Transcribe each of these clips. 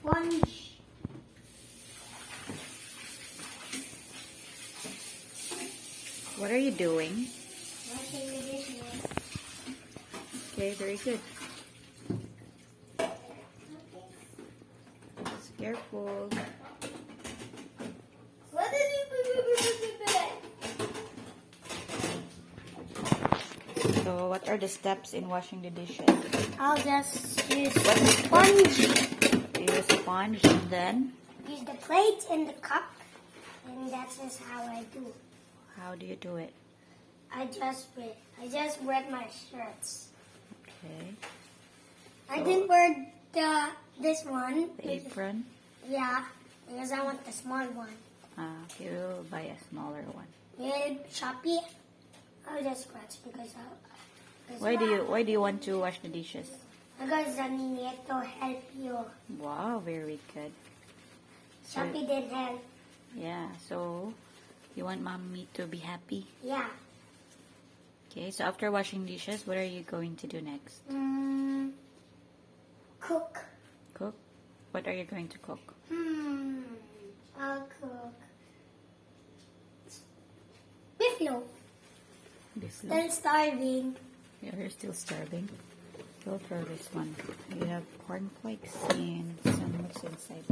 sponge. What are you doing? Washing the dishes. Okay, very good. Just careful. What did you So, what are the steps in washing the dishes? I'll just use What? sponge. You use a sponge and then Use the plate and the cup, and that's just how I do. how do you do it? I just wet my shirts. Okay. I didn't wear this one. The apron. Yeah, because I want the small one. You buy a smaller one. Yeah, Shopee. I'll just scratch because Why do you want to wash the dishes? Because I need to help you. Wow, very good. So, Shopee did help. yeah, so you want mommy to be happy? Yeah. Okay, so after washing dishes, what are you going to do next? Cook. Cook? What are you going to cook? I'll cook beef loaf. This loaf? Still starving. Yeah, you're still starving. Go for this one. You have cornflakes and some what's inside.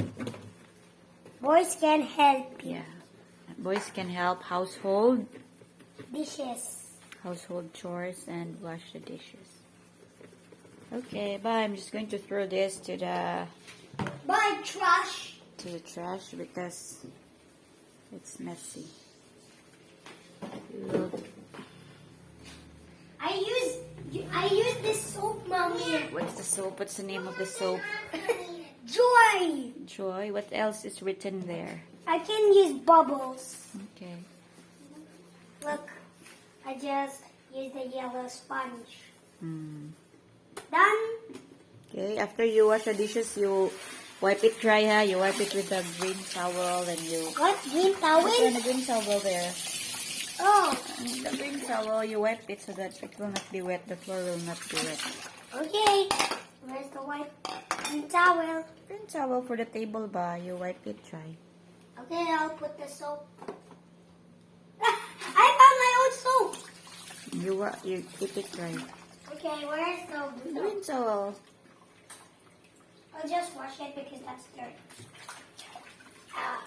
Boys can help Yeah. Boys can help household dishes. chores and wash the dishes. Okay, bye. I'm just going to throw this to the Buy trash. trash because it's messy. Look. I use this soap, mommy. What's the soap? What's the name of the soap? Joy. Joy. What else is written there? I can use bubbles. Okay. Look, I just use the yellow sponge. Done. Okay. After you wash the dishes, you wipe it dry, huh? You wipe it with a green towel, and you. What? Green towel? Put the green towel there. Oh, The green towel, you wipe it so that it will not be wet. The floor will not be wet. okay. Where's the white green towel? Green towel for the table ba? You wipe it dry. Okay, I'll put the soap. I found my own soap. You keep it dry. Okay, where's the Green towel. I'll just wash it because that's dirt. Ah.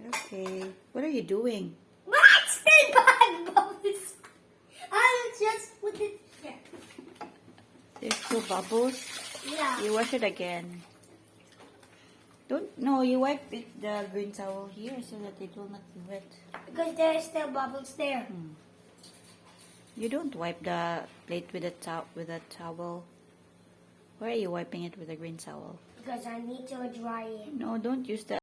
Okay. What are you doing? What? Stay back, bubbles. I'll just put it here. There's still bubbles. Yeah. You wash it again. No, you wipe it, the green towel here so that it will not be wet. Because there are still bubbles there. You don't wipe the plate with a towel. Why are you wiping it with a green towel? Because I need to dry it. No, don't use the